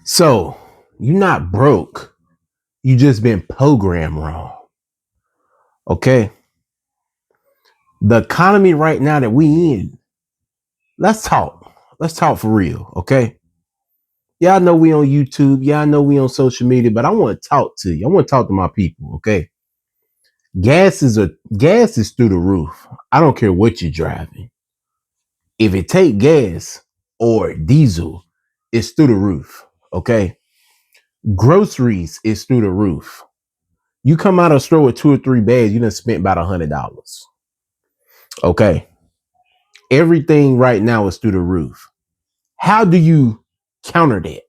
So you're not broke. You just been programmed wrong. Okay. The economy right now that we in, let's talk. Let's talk for real. Okay. Yeah, I know we on YouTube. Yeah, I know we on social media, but I want to talk to you. I want to talk to my people. Okay. Gas is through the roof. I don't care what you're driving. If it take gas or diesel, it's through the roof. Okay. Groceries is through the roof. You come out of a store with 2 or 3 bags, you done spent about $100. Okay. Everything right now is through the roof. How do you counter that?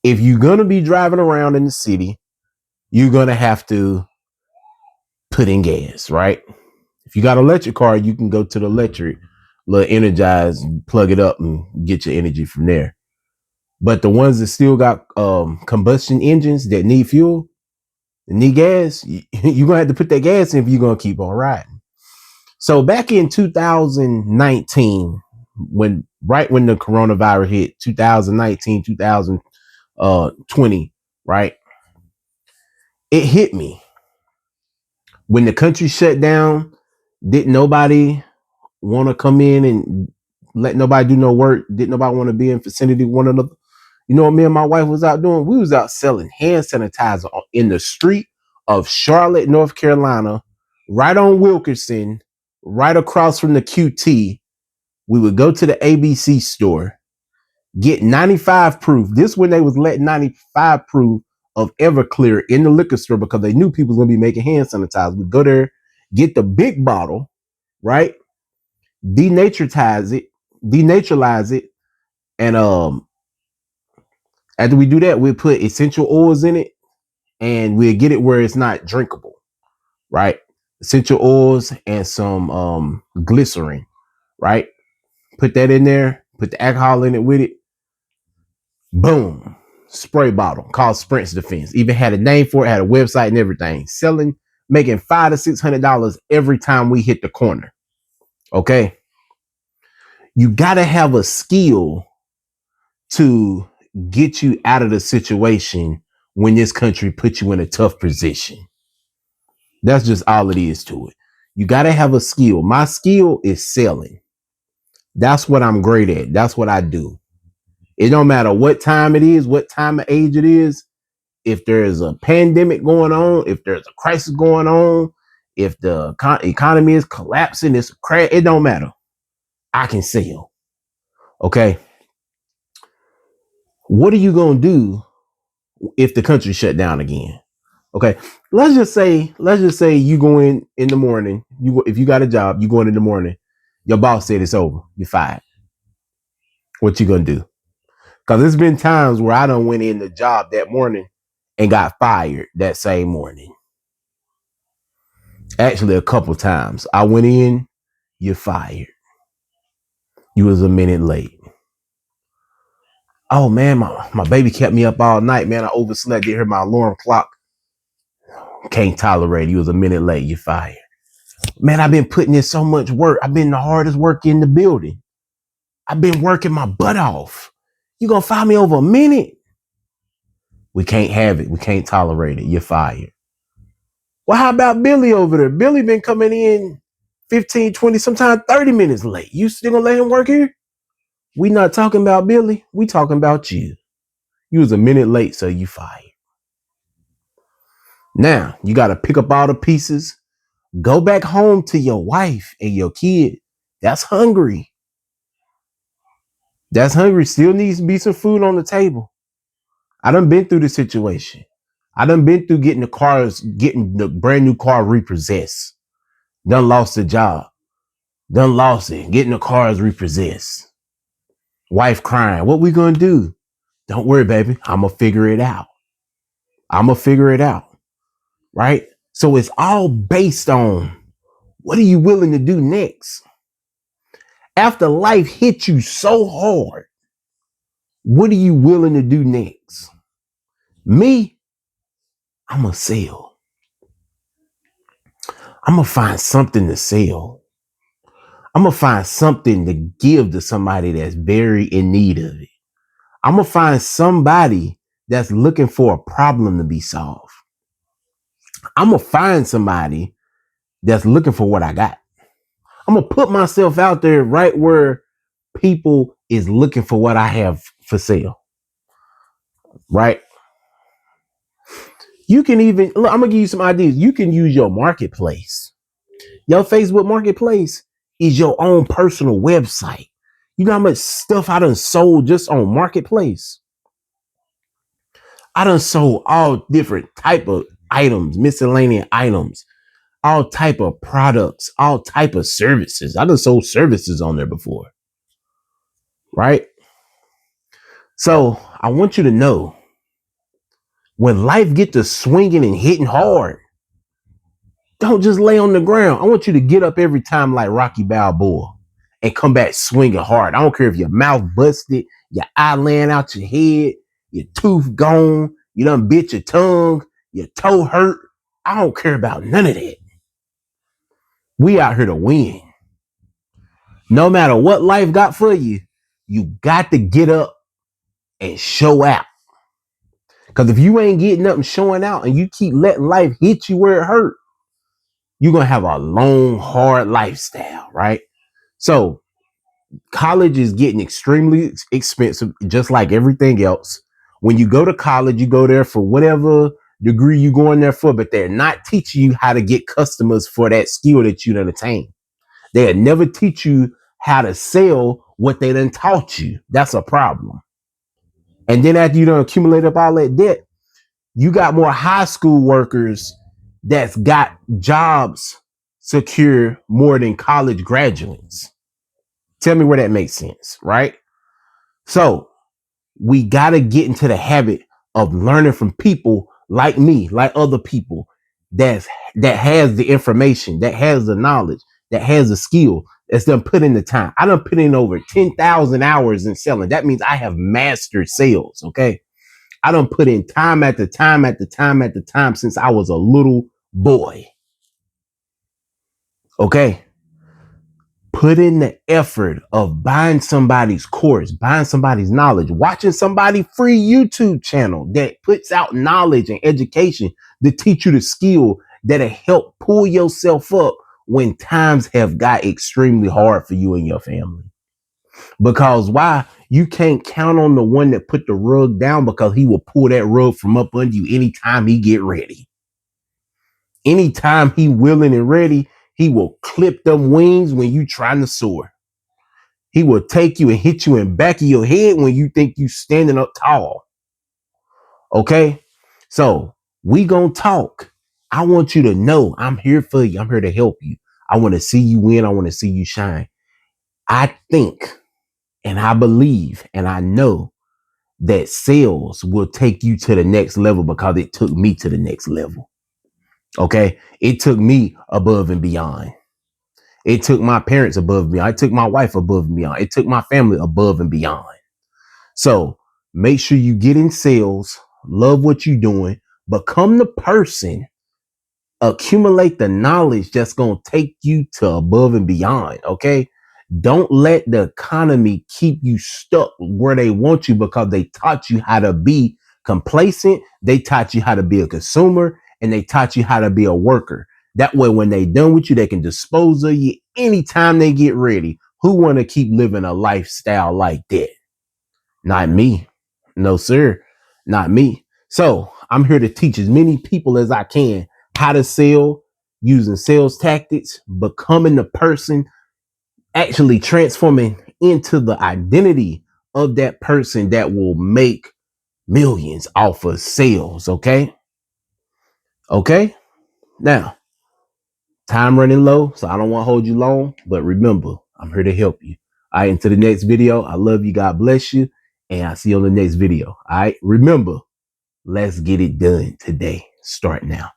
If you're going to be driving around in the city, you're going to have to put in gas, right? If you got an electric car, you can go to the electric, energize, plug it up and get your energy from there. But the ones that still got combustion engines that need fuel, need gas, you're going to have to put that gas in if you're going to keep on riding. So back in 2019, when the coronavirus hit, 2019, 2020, right? It hit me. When the country shut down, didn't nobody want to come in and let nobody do no work? Didn't nobody want to be in vicinity of one another? You know what me and my wife was out doing? We was out selling hand sanitizer in the street of Charlotte, North Carolina, right on Wilkerson, right across from the QT. We would go to the ABC store, get 95 proof. This when they was letting 95 proof of Everclear in the liquor store because they knew people was gonna be making hand sanitizer. We'd go there, get the big bottle, right? Denaturalize it, and after we do that, we put essential oils in it, and we'll get it where it's not drinkable, right? Essential oils and some glycerin, right? Put that in there, put the alcohol in it with it. Boom. Spray bottle called Sprint's Defense. Even had a name for it, had a website and everything. Selling, making $500 to $600 every time we hit the corner. Okay. You gotta have a skill to get you out of the situation when this country puts you in a tough position. That's just all it is to it. You gotta have a skill. My skill is selling. That's what I'm great at. That's what I do. It don't matter what time it is, what time of age it is. If there's a pandemic going on, if there's a crisis going on, if the economy is collapsing, it's a crash, it don't matter. I can sell. Okay. What are you going to do if the country shut down again? Okay. Let's just say you go in the morning. If you got a job, you go in the morning. Your boss said it's over. You're fired. What you going to do? Because there's been times where I done went in the job that morning and got fired that same morning. Actually, a couple times. I went in, you're fired. You was a minute late. Oh man, my baby kept me up all night, man. I overslept, didn't hear my alarm clock. Can't tolerate it. You was a minute late, you're fired. Man, I've been putting in so much work. I've been the hardest worker in the building. I've been working my butt off. You gonna fire me over a minute? We can't have it. We can't tolerate it. You're fired. Well, how about Billy over there? Billy been coming in 15, 20, sometimes 30 minutes late. You still gonna let him work here? We not talking about Billy. We talking about you. You was a minute late, so you fired. Now, you got to pick up all the pieces. Go back home to your wife and your kid. That's hungry. That's hungry. Still needs to be some food on the table. I done been through the situation. I done been through getting the brand new car repossessed. Done lost the job. Done lost it. Getting the cars repossessed. Wife crying. What we gonna do? Don't worry, baby. I'm gonna figure it out. Right? So it's all based on what are you willing to do next? After life hits you so hard, what are you willing to do next? Me, I'm gonna sell. I'm gonna find something to sell. I'm gonna find something to give to somebody that's very in need of it. I'm going to find somebody that's looking for a problem to be solved. I'm going to find somebody that's looking for what I got. I'm going to put myself out there right where people is looking for what I have for sale. Right? You can even, look, I'm going to give you some ideas. You can use your marketplace. Your Facebook marketplace is your own personal website. You know how much stuff I done sold just on marketplace? I done sold all different type of items, miscellaneous items, all type of products, all type of services. I done sold services on there before. Right? So I want you to know, when life get to swinging and hitting hard, don't just lay on the ground. I want you to get up every time like Rocky Balboa and come back swinging hard. I don't care if your mouth busted, your eye laying out your head, your tooth gone, you done bit your tongue, your toe hurt. I don't care about none of that. We out here to win. No matter what life got for you, you got to get up and show out. Because if you ain't getting up and showing out and you keep letting life hit you where it hurt, you're going to have a long, hard lifestyle, right? So college is getting extremely expensive, just like everything else. When you go to college, you go there for whatever degree you're going there for, but they're not teaching you how to get customers for that skill that you done attained. They'll never teach you how to sell what they done taught you. That's a problem. And then after you done accumulate up all that debt, you got more high school workers that's got jobs secure more than college graduates. Tell me where that makes sense, right? So we got to get into the habit of learning from people like me, like other people that has the information, that has the knowledge, that has the skill, that's done put in the time. I done put in over 10,000 hours in selling. That means I have mastered sales, okay? I done put in time after time after time after time since I was a little boy. Okay? Put in the effort of buying somebody's course, buying somebody's knowledge, watching somebody's free YouTube channel that puts out knowledge and education to teach you the skill that'll help pull yourself up when times have got extremely hard for you and your family. Because why? You can't count on the one that put the rug down, because he will pull that rug from up under you anytime he get ready. Anytime he willing and ready, he will clip them wings when you trying to soar. He will take you and hit you in the back of your head when you think you standing up tall. Okay? So we gonna talk. I want you to know I'm here for you. I'm here to help you. I want to see you win. I want to see you shine. I think and I believe and I know that sales will take you to the next level, because it took me to the next level. Okay? It took me above and beyond. It took my parents above and beyond. It took my wife above and beyond. It took my family above and beyond. So make sure you get in sales, love what you're doing, become the person, accumulate the knowledge that's going to take you to above and beyond. Okay. Don't let the economy keep you stuck where they want you, because they taught you how to be complacent. They taught you how to be a consumer, and they taught you how to be a worker. That way, when they done with you, they can dispose of you anytime they get ready. Who want to keep living a lifestyle like that? Not me. No, sir. Not me. So I'm here to teach as many people as I can how to sell using sales tactics, becoming the person, actually transforming into the identity of that person that will make millions off of sales. Okay. Okay. Now, time running low, so I don't want to hold you long, but remember, I'm here to help you. All right, until the next video, I love you. God bless you. And I'll see you on the next video. All right. Remember, let's get it done today. Start now.